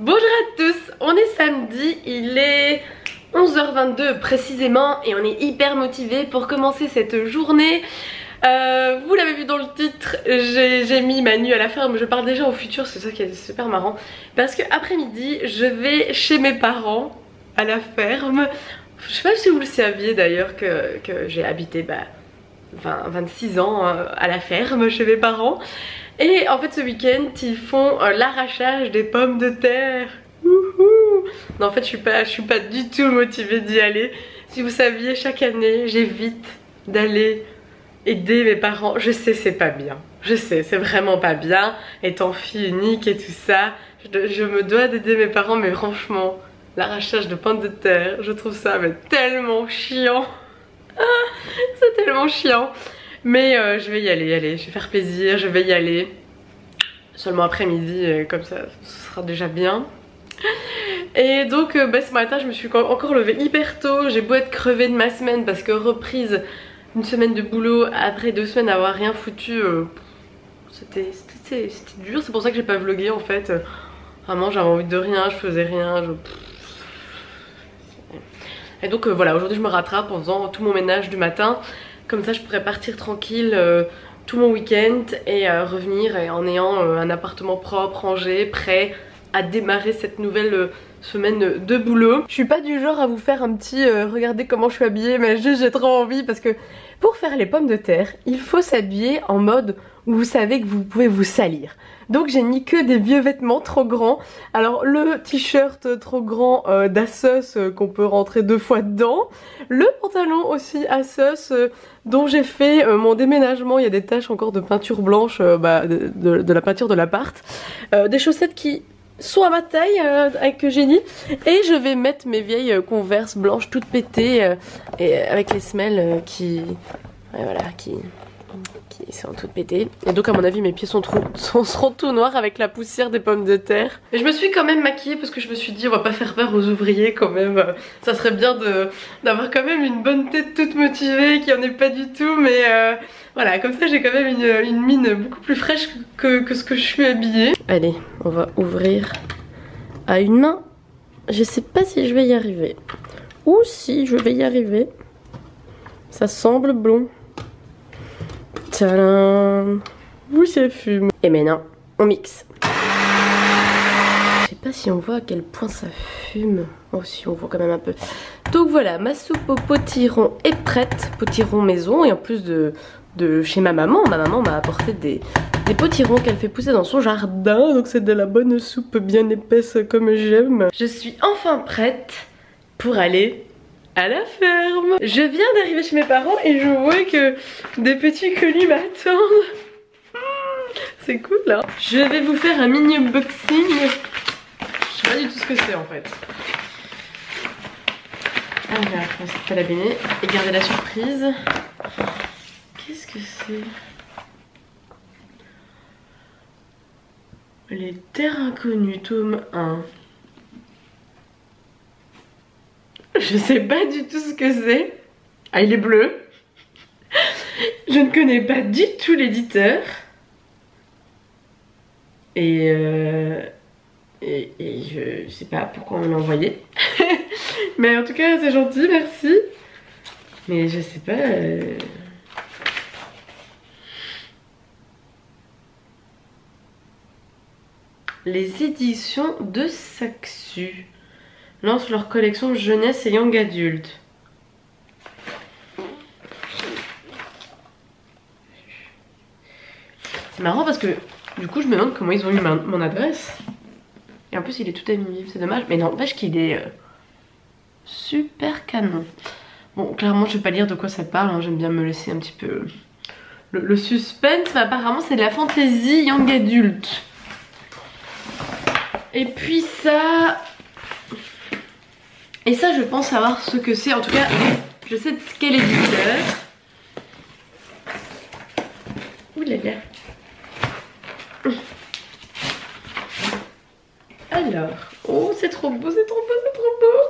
Bonjour à tous, on est samedi, il est 11h22 précisément et on est hyper motivé pour commencer cette journée. Vous l'avez vu dans le titre, j'ai mis ma nuit à la ferme, je pars déjà au futur, c'est ça qui est super marrant. Parce que après-midi, je vais chez mes parents à la ferme. Je sais pas si vous le saviez d'ailleurs que j'ai habité 26 ans à la ferme chez mes parents. Et en fait ce week-end ils font l'arrachage des pommes de terre. Wouhou. Non en fait je suis pas du tout motivée d'y aller. Si vous saviez, chaque année j'évite d'aller aider mes parents. Je sais c'est pas bien, je sais c'est vraiment pas bien, étant fille unique et tout ça. Je me dois d'aider mes parents, mais franchement l'arrachage de pommes de terre, je trouve ça mais tellement chiant. C'est tellement chiant. Mais je vais y aller, je vais faire plaisir, je vais y aller. Seulement après-midi, comme ça, ce sera déjà bien. Et donc ce matin, je me suis encore levée hyper tôt. J'ai beau être crevée de ma semaine parce que reprise une semaine de boulot après 2 semaines à avoir rien foutu, c'était dur. C'est pour ça que j'ai pas vlogué en fait. Vraiment j'avais envie de rien, je faisais rien. Et donc voilà, aujourd'hui je me rattrape en faisant tout mon ménage du matin. Comme ça je pourrais partir tranquille tout mon week-end et revenir en ayant un appartement propre, rangé, prêt à démarrer cette nouvelle semaine de boulot. Je suis pas du genre à vous faire un petit regardez comment je suis habillée, mais juste j'ai trop envie parce que pour faire les pommes de terre, il faut s'habiller en mode où vous savez que vous pouvez vous salir. Donc j'ai mis que des vieux vêtements trop grands. Alors le t-shirt trop grand d'Asos qu'on peut rentrer 2 fois dedans. Le pantalon aussi Asos dont j'ai fait mon déménagement. Il y a des taches encore de peinture blanche de la peinture de l'appart. Des chaussettes qui sont à ma taille avec Eugénie. Et je vais mettre mes vieilles Converse blanches toutes pétées et avec les semelles qui sont toutes pétées. Et donc à mon avis mes pieds seront tout noirs avec la poussière des pommes de terre. Et je me suis quand même maquillée parce que je me suis dit on va pas faire peur aux ouvriers quand même. Ça serait bien d'avoir quand même une bonne tête toute motivée qui en est pas du tout. Mais voilà, comme ça j'ai quand même une mine beaucoup plus fraîche que ce que je suis habillée. Allez, on va ouvrir à une main. Je sais pas si je vais y arriver. Ou si je vais y arriver. Ça semble blond. Tadam! Oui, ça fume. Et maintenant, on mixe. Je sais pas si on voit à quel point ça fume. Oh, si on voit quand même un peu. Donc voilà, ma soupe au potiron est prête. Potiron maison. Et en plus de chez ma maman m'a apporté des potirons qu'elle fait pousser dans son jardin. Donc c'est de la bonne soupe bien épaisse comme j'aime. Je suis enfin prête pour aller à la ferme. Je viens d'arriver chez mes parents et je vois que des petits colis m'attendent. C'est cool là. Je vais vous faire un mini unboxing. Je sais pas du tout ce que c'est en fait. Alors, on va pas l'abîmer et garder la surprise. Qu'est-ce que c'est? Les Terres Inconnues, tome 1. Je sais pas du tout ce que c'est. Ah, il est bleu. Je ne connais pas du tout l'éditeur. Et je sais pas pourquoi on l'a envoyé. Mais en tout cas, c'est gentil, merci. Mais je sais pas. Les éditions de Saxu lancent leur collection jeunesse et young adulte. C'est marrant parce que du coup je me demande comment ils ont eu mon adresse. Et en plus il est tout animé, c'est dommage. Mais n'empêche qu'il est super canon. Bon clairement je vais pas lire de quoi ça parle, hein. J'aime bien me laisser un petit peu le suspense. Mais apparemment c'est de la fantasy young adulte. Et puis ça... Et ça je pense savoir ce que c'est. En tout cas je sais de quel éditeur. Ouh là là. Alors, oh c'est trop beau, c'est trop beau, c'est trop beau.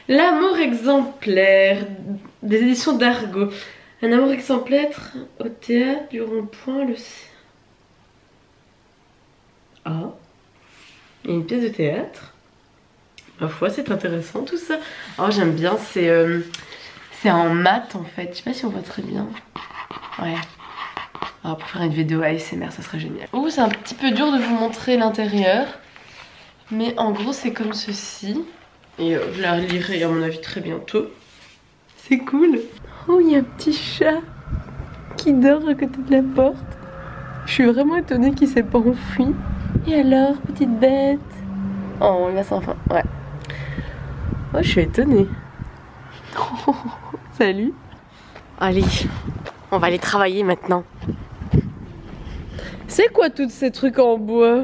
L'amour exemplaire des éditions d'Argo. Un amour exemplaire au théâtre du rond-point le... Ah. Il y a une pièce de théâtre. Ma foi, c'est intéressant tout ça. Oh, j'aime bien, c'est en mat en fait. Je sais pas si on voit très bien. Ouais. Alors pour faire une vidéo ASMR, ça serait génial. Oh, c'est un petit peu dur de vous montrer l'intérieur. Mais en gros, c'est comme ceci. Et je la lirai à mon avis très bientôt. C'est cool. Oh, il y a un petit chat qui dort à côté de la porte. Je suis vraiment étonnée qu'il s'est pas enfui. Et alors, petite bête? Oh, il va s'enfuir. Ouais. Oh, je suis étonnée. Salut. Allez, on va aller travailler maintenant. C'est quoi tous ces trucs en bois?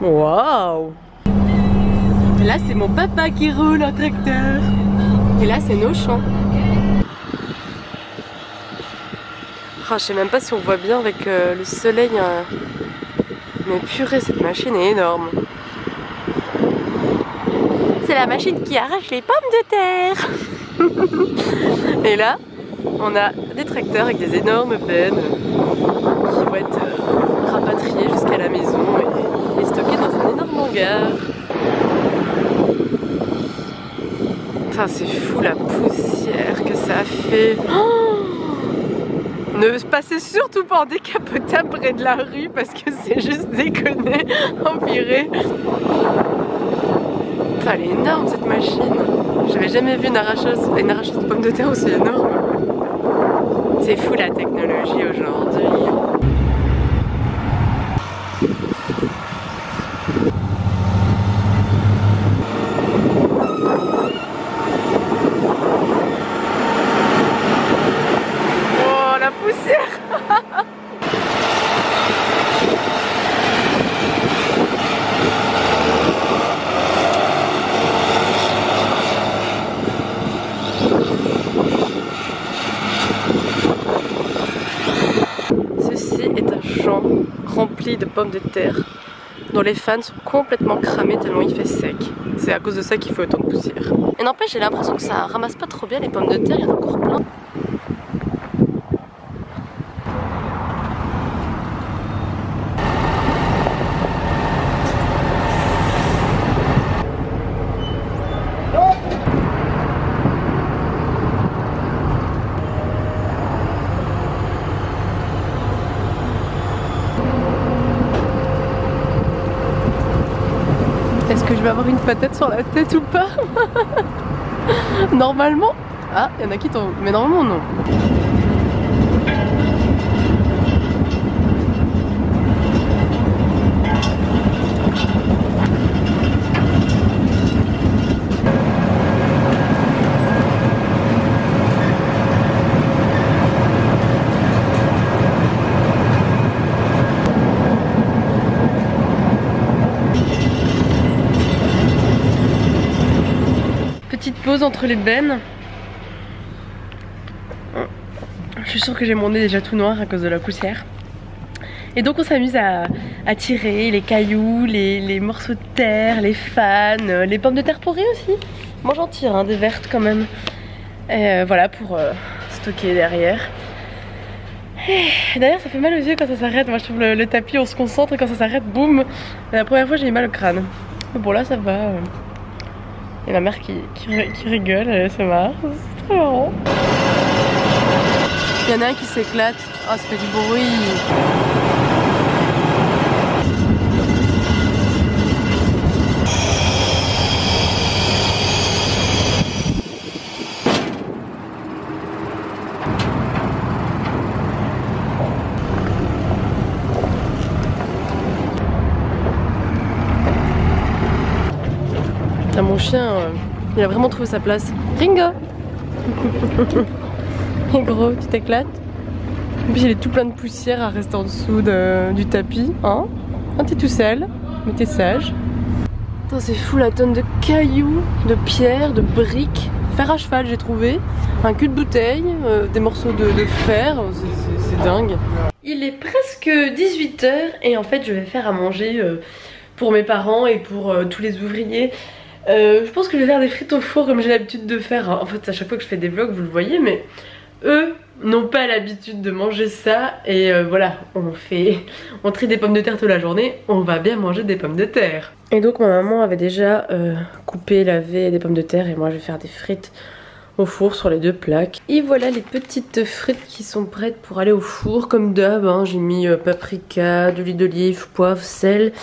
Waouh! Là, c'est mon papa qui roule un tracteur. Et là, c'est nos champs. Oh, je sais même pas si on voit bien avec le soleil. Mais purée, cette machine est énorme. C'est la machine qui arrache les pommes de terre. Et là, on a des tracteurs avec des énormes bennes qui vont être rapatriés jusqu'à la maison et stockés dans un énorme hangar. Putain, c'est fou la poussière que ça fait. Oh, ne passez surtout pas en décapotable près de la rue parce que c'est juste déconné, empiré. Putain, elle est énorme cette machine. J'avais jamais vu une arracheuse de pommes de terre aussi énorme. C'est fou la technologie aujourd'hui. Oh la poussière. Rempli de pommes de terre dont les fans sont complètement cramés tellement il fait sec. C'est à cause de ça qu'il fait autant de poussière. Et n'empêche, j'ai l'impression que ça ramasse pas trop bien les pommes de terre, il y en a encore plein. Est-ce que je vais avoir une patate sur la tête ou pas? Normalement. Ah, il y en a qui tombent. Mais normalement non. Petite pause entre les bennes. Je suis sûre que j'ai mon nez déjà tout noir à cause de la poussière. Et donc on s'amuse à tirer les cailloux, les morceaux de terre, les fans, les pommes de terre pourries aussi. Moi j'en tire des vertes quand même. Et voilà pour stocker derrière. D'ailleurs ça fait mal aux yeux quand ça s'arrête. Moi je trouve le tapis on se concentre et quand ça s'arrête boum. La première fois j'ai eu mal au crâne. Mais bon là ça va. Et ma mère qui rigole, elle se marre, c'est très marrant. Il y en a un qui s'éclate, oh ça fait du bruit. Mon chien, il a vraiment trouvé sa place. Ringo. Et gros, tu t'éclates. En plus il est tout plein de poussière à rester en dessous du tapis. Hein, t'es tout seul, mais t'es sage. C'est fou la tonne de cailloux, de pierres, de briques. Fer à cheval j'ai trouvé. Un cul de bouteille, des morceaux de fer. C'est dingue. Il est presque 18 h et en fait je vais faire à manger pour mes parents et pour tous les ouvriers. Je pense que je vais faire des frites au four comme j'ai l'habitude de faire. En fait à chaque fois que je fais des vlogs vous le voyez, mais eux n'ont pas l'habitude de manger ça. Et voilà, on trie des pommes de terre toute la journée, on va bien manger des pommes de terre. Et donc ma maman avait déjà coupé, lavé des pommes de terre et moi je vais faire des frites au four sur les 2 plaques. Et voilà les petites frites qui sont prêtes pour aller au four comme d'hab, hein. J'ai mis paprika, de l'huile d'olive, poivre, sel.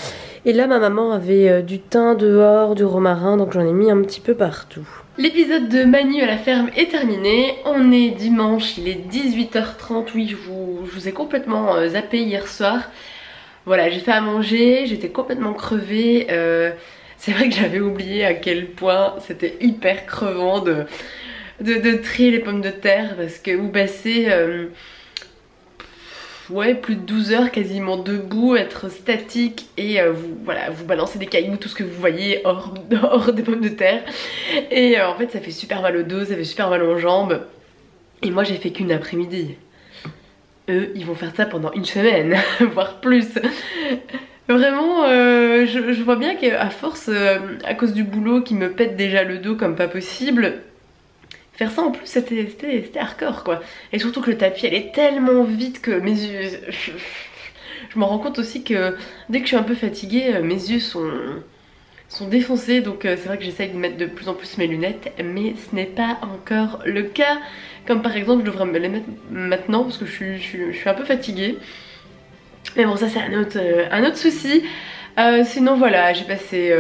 Et là ma maman avait du thym dehors, du romarin, donc j'en ai mis un petit peu partout. L'épisode de Manu à la ferme est terminé. On est dimanche, il est 18h30. Oui, je vous ai complètement zappé hier soir. Voilà, j'ai fait à manger, j'étais complètement crevée. C'est vrai que j'avais oublié à quel point c'était hyper crevant de trier les pommes de terre, parce que vous passez ouais, plus de 12 heures quasiment debout, être statique et voilà, vous balancez des cailloux, tout ce que vous voyez hors des pommes de terre. Et en fait ça fait super mal au dos, ça fait super mal aux jambes. Et moi j'ai fait qu'une après-midi. Eux ils vont faire ça pendant une semaine, voire plus. Vraiment je vois bien qu'à force, à cause du boulot qui me pète déjà le dos comme pas possible, faire ça en plus c'était hardcore quoi. Et surtout que le tapis elle est tellement vite que mes yeux... Je me rends compte aussi que dès que je suis un peu fatiguée, mes yeux sont défoncés. Donc c'est vrai que j'essaye de mettre de plus en plus mes lunettes, mais ce n'est pas encore le cas. Comme par exemple je devrais me les mettre maintenant parce que je suis un peu fatiguée. Mais bon ça c'est un autre souci. Sinon voilà, j'ai passé...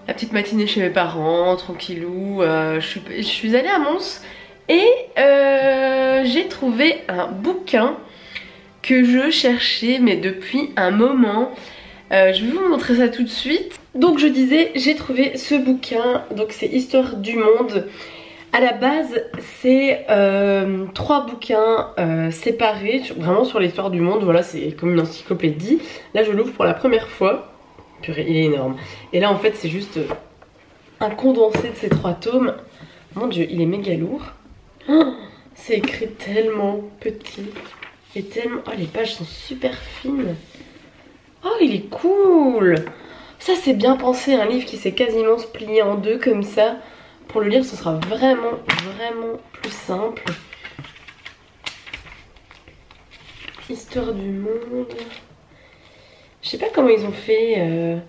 la petite matinée chez mes parents, tranquillou. Je suis allée à Mons et j'ai trouvé un bouquin que je cherchais mais depuis un moment. Je vais vous montrer ça tout de suite. Donc je disais, j'ai trouvé ce bouquin, donc c'est Histoire du monde. À la base c'est 3 bouquins séparés, vraiment sur l'histoire du monde. Voilà, c'est comme une encyclopédie. Là je l'ouvre pour la première fois. Purée, il est énorme. Et là en fait c'est juste un condensé de ces 3 tomes. Mon dieu, il est méga lourd. Oh, c'est écrit tellement petit. Et tellement... Oh, les pages sont super fines. Oh, il est cool. Ça c'est bien pensé, un livre qui s'est quasiment plié en 2 comme ça. Pour le lire ce sera vraiment plus simple. Histoire du monde. Je sais pas comment ils ont fait.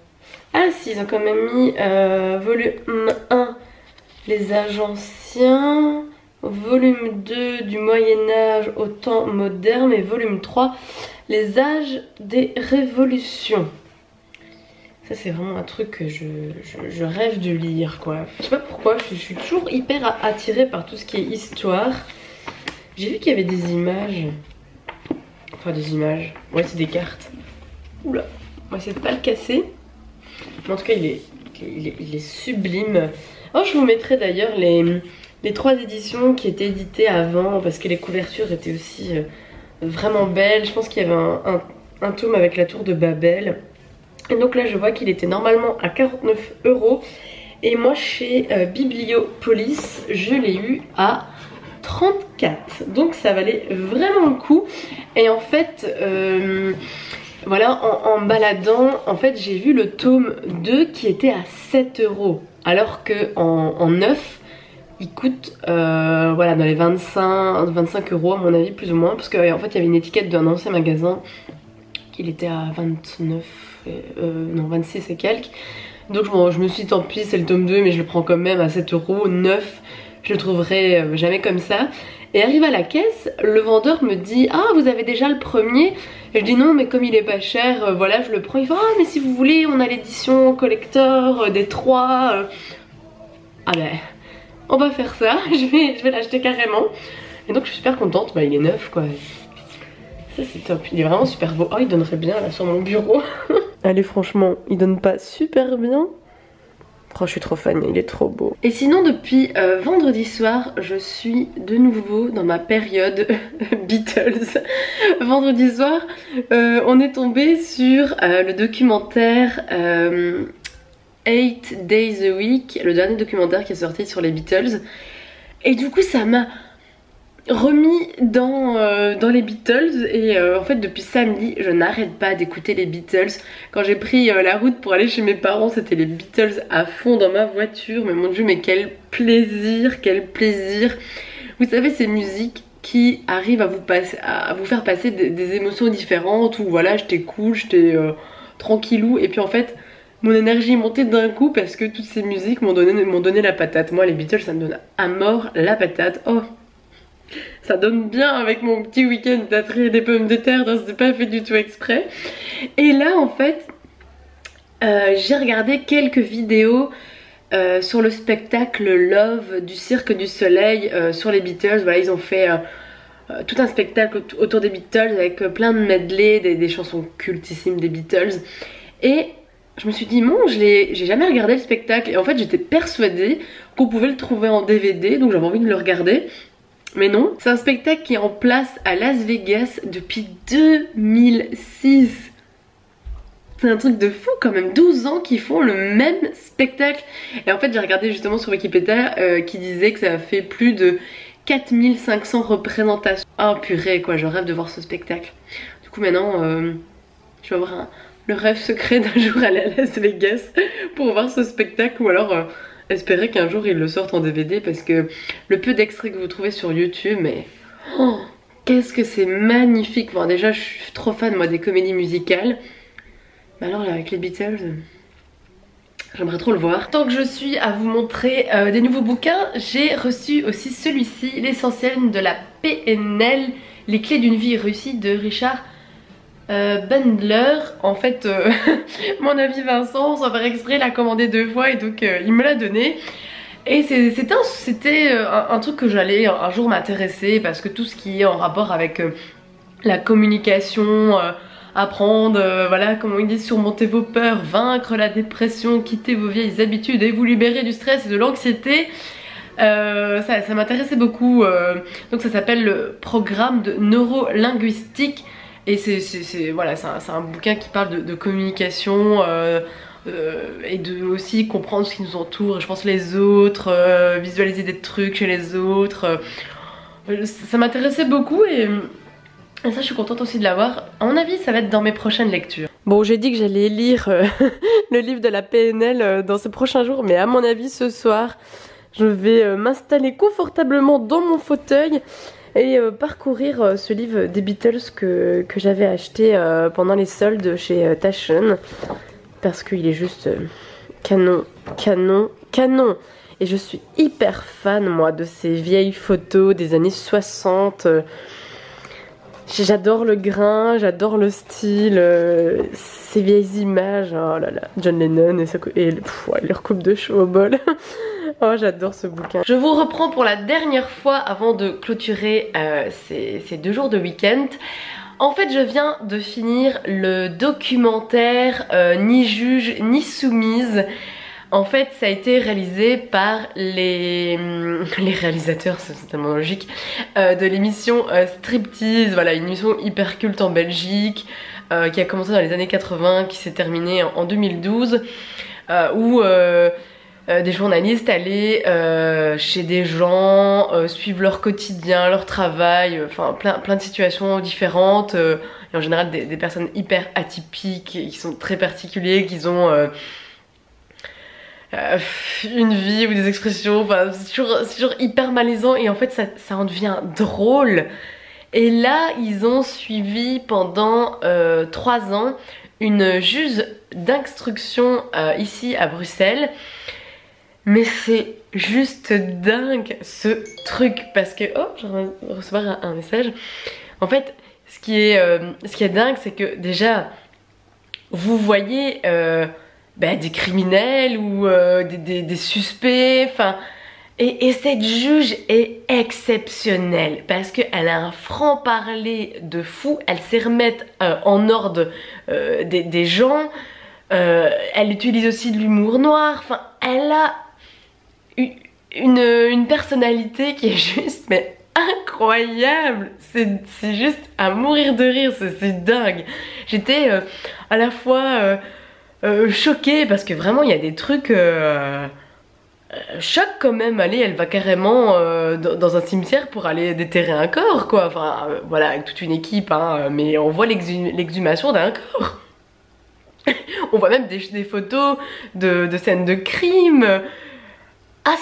Ah si, ils ont quand même mis volume 1, les âges anciens, volume 2, du Moyen-Âge au temps moderne, et volume 3, les âges des révolutions. Ça c'est vraiment un truc que je rêve de lire quoi. Je sais pas pourquoi, je suis toujours hyper attirée par tout ce qui est histoire. J'ai vu qu'il y avait des images. Enfin des images, ouais c'est des cartes. Oula, on va essayer de pas le casser. Mais en tout cas il est sublime. Oh, je vous mettrai d'ailleurs les 3 éditions qui étaient éditées avant, parce que les couvertures étaient aussi vraiment belles. Je pense qu'il y avait un tome avec la tour de Babel. Et donc là je vois qu'il était normalement à 49 €. Et moi chez Bibliopolis je l'ai eu à 34. Donc ça valait vraiment le coup. Et en fait... voilà, en baladant, en fait j'ai vu le tome 2 qui était à 7 €. Alors que en neuf, il coûte voilà, dans les 25 € à mon avis, plus ou moins. Parce qu'en fait il y avait une étiquette d'un ancien magasin qu'il était à 29, non 26 et quelques. Donc je me suis dit tant pis c'est le tome 2 mais je le prends quand même à 7 €, neuf. Je le trouverai jamais comme ça. Et arrive à la caisse, le vendeur me dit ah vous avez déjà le premier. Et je dis non mais comme il est pas cher, voilà je le prends. Il fait ah mais si vous voulez on a l'édition collector des 3. Ah ben on va faire ça, je vais l'acheter carrément. Et donc je suis super contente, bah il est neuf quoi. Ça c'est top, il est vraiment super beau. Oh il donnerait bien là sur mon bureau. Allez franchement il donne pas super bien. Oh, je suis trop fan, il est trop beau. Et sinon depuis vendredi soir je suis de nouveau dans ma période Beatles. Vendredi soir on est tombé sur le documentaire 8 Days a Week, le dernier documentaire qui est sorti sur les Beatles. Et du coup ça m'a remis dans les Beatles. Et en fait depuis samedi je n'arrête pas d'écouter les Beatles. Quand j'ai pris la route pour aller chez mes parents c'était les Beatles à fond dans ma voiture. Mais mon dieu mais quel plaisir, quel plaisir. Vous savez ces musiques qui arrive à vous faire passer des émotions différentes, où voilà, j'étais cool, j'étais tranquillou, et puis en fait mon énergie est montée d'un coup parce que toutes ces musiques m'ont donné la patate. Moi les Beatles ça me donne à mort la patate. Oh, ça donne bien avec mon petit week-end d'attrait des pommes de terre, c'est pas fait du tout exprès. Et là en fait j'ai regardé quelques vidéos sur le spectacle Love du Cirque du Soleil sur les Beatles. Voilà, ils ont fait tout un spectacle autour des Beatles avec plein de medley, des chansons cultissimes des Beatles. Et je me suis dit, bon, j'ai jamais regardé le spectacle. Et en fait, j'étais persuadée qu'on pouvait le trouver en DVD, donc j'avais envie de le regarder. Mais non, c'est un spectacle qui est en place à Las Vegas depuis 2006. C'est un truc de fou quand même, 12 ans qu'ils font le même spectacle. Et en fait j'ai regardé justement sur Wikipédia qui disait que ça a fait plus de 4500 représentations. Oh purée quoi, je rêve de voir ce spectacle. Du coup maintenant je vais avoir le rêve secret d'un jour aller à Las Vegas pour voir ce spectacle, ou alors espérer qu'un jour ils le sortent en DVD, parce que le peu d'extraits que vous trouvez sur YouTube, mais oh, qu'est-ce que c'est magnifique. Bon déjà je suis trop fan moi des comédies musicales. Mais alors là, avec les Beatles, j'aimerais trop le voir. Tant que je suis à vous montrer des nouveaux bouquins, j'ai reçu aussi celui-ci, L'essentiel de la PNL, les clés d'une vie réussie de Richard Bandler. En fait, mon ami Vincent, sans faire exprès, l'a commandé 2 fois et donc il me l'a donné. Et c'était un truc que j'allais un jour m'intéresser, parce que tout ce qui est en rapport avec la communication, apprendre, voilà, comment ils disent, surmonter vos peurs, vaincre la dépression, quitter vos vieilles habitudes et vous libérer du stress et de l'anxiété. Ça m'intéressait beaucoup. Donc ça s'appelle le programme de neurolinguistique. Et voilà, c'est un bouquin qui parle de communication et de aussi comprendre ce qui nous entoure, je pense les autres, visualiser des trucs chez les autres. Ça m'intéressait beaucoup et ça je suis contente aussi de l'avoir. À mon avis ça va être dans mes prochaines lectures. Bon, j'ai dit que j'allais lire le livre de la PNL dans ces prochains jours, mais à mon avis ce soir je vais m'installer confortablement dans mon fauteuil et parcourir ce livre des Beatles que j'avais acheté pendant les soldes chez Taschen, parce qu'il est juste canon, canon, canon. Et je suis hyper fan moi de ces vieilles photos des années 60. J'adore le grain, j'adore le style, ces vieilles images. Oh là là, John Lennon et leur coupe de cheveux au bol. Oh, j'adore ce bouquin. Je vous reprends pour la dernière fois avant de clôturer ces 2 jours de week-end. En fait, je viens de finir le documentaire Ni juge ni soumise. En fait, ça a été réalisé par les réalisateurs, c'est tellement logique, de l'émission Striptease, voilà, une émission hyper culte en Belgique, qui a commencé dans les années 80, qui s'est terminée en 2012, où des journalistes allaient chez des gens, suivre leur quotidien, leur travail, enfin plein de situations différentes, et en général des personnes hyper atypiques, qui sont très particuliers, qui ont une vie ou des expressions, enfin c'est toujours hyper malaisant, et en fait ça en devient drôle. Et là ils ont suivi pendant 3 ans une juge d'instruction ici à Bruxelles. Mais c'est juste dingue ce truc, parce que oh, je viens de recevoir un message. En fait ce qui est dingue, c'est que déjà vous voyez des criminels ou des suspects, enfin, et cette juge est exceptionnelle parce qu'elle a un franc-parler de fou. Elle sait remettre en ordre des gens, elle utilise aussi de l'humour noir, enfin elle a une personnalité qui est juste mais incroyable. C'est juste à mourir de rire, c'est dingue. J'étais à la fois choquée, parce que vraiment il y a des trucs choc quand même. Allez, elle va carrément dans un cimetière pour aller déterrer un corps quoi, enfin voilà, avec toute une équipe hein, mais on voit l'exhumation d'un corps. On voit même des photos de scènes de crime. Ah,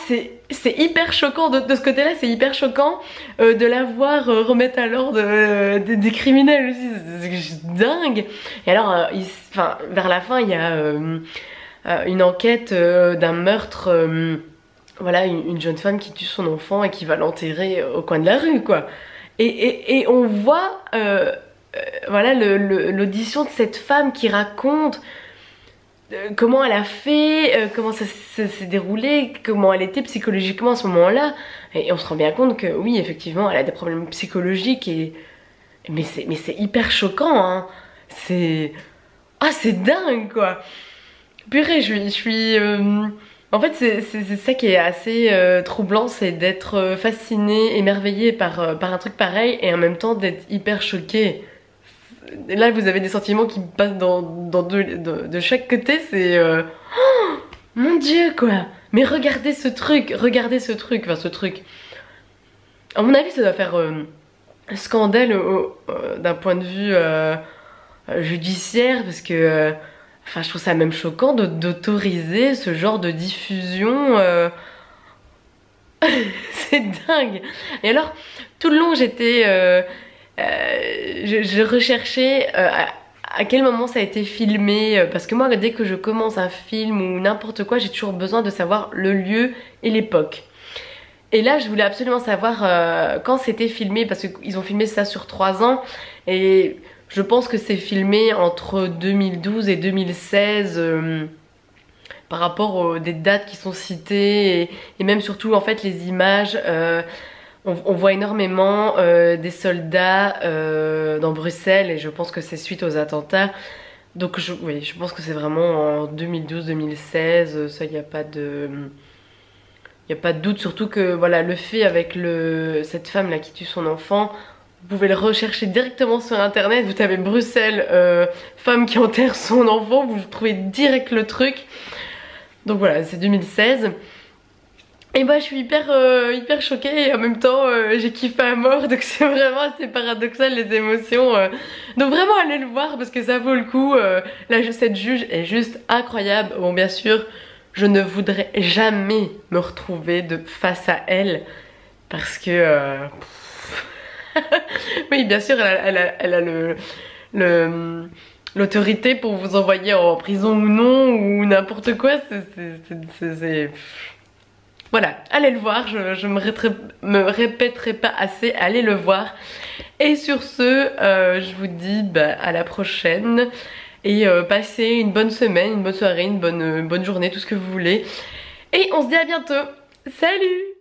c'est hyper choquant de ce côté-là, c'est hyper choquant de la voir remettre à l'ordre des criminels aussi, c'est juste dingue. Et alors, enfin, vers la fin, il y a une enquête d'un meurtre, voilà, une jeune femme qui tue son enfant et qui va l'enterrer au coin de la rue, quoi. Et on voit, voilà, l'audition de cette femme qui raconte comment elle a fait, comment ça s'est déroulé, comment elle était psychologiquement à ce moment-là. Et on se rend bien compte que oui, effectivement, elle a des problèmes psychologiques mais c'est hyper choquant, hein. C'est... Ah, c'est dingue, quoi. Purée, je suis... En fait, c'est ça qui est assez troublant, c'est d'être fasciné, émerveillé par un truc pareil et en même temps d'être hyper choqué. Là, vous avez des sentiments qui passent de chaque côté, c'est... Oh, mon Dieu, quoi. Mais regardez ce truc, enfin ce truc. À mon avis, ça doit faire scandale d'un point de vue judiciaire, parce que... Enfin, je trouve ça même choquant d'autoriser ce genre de diffusion. C'est dingue. Et alors, tout le long, je recherchais à quel moment ça a été filmé, parce que moi, dès que je commence un film ou n'importe quoi, j'ai toujours besoin de savoir le lieu et l'époque. Et là, je voulais absolument savoir quand c'était filmé, parce qu'ils ont filmé ça sur 3 ans, et je pense que c'est filmé entre 2012 et 2016, par rapport des dates qui sont citées, et même surtout en fait les images. On voit énormément des soldats dans Bruxelles, et je pense que c'est suite aux attentats. Donc oui, je pense que c'est vraiment en 2012-2016, ça il n'y a pas de... Il n'y a pas de doute, surtout que voilà, le fait avec cette femme là qui tue son enfant, vous pouvez le rechercher directement sur internet, vous tapez Bruxelles, femme qui enterre son enfant, vous trouvez direct le truc. Donc voilà, c'est 2016. Et bah je suis hyper choquée et en même temps j'ai kiffé à mort, donc c'est vraiment assez paradoxal les émotions. Donc vraiment allez le voir parce que ça vaut le coup. Là cette juge est juste incroyable. Bon bien sûr je ne voudrais jamais me retrouver face à elle parce que... oui bien sûr elle a l'autorité pour vous envoyer en prison ou non ou n'importe quoi. C'est... Voilà, allez le voir, je me répéterai pas assez, allez le voir. Et sur ce, je vous dis à la prochaine. Et passez une bonne semaine, une bonne soirée, une bonne journée, tout ce que vous voulez. Et on se dit à bientôt. Salut!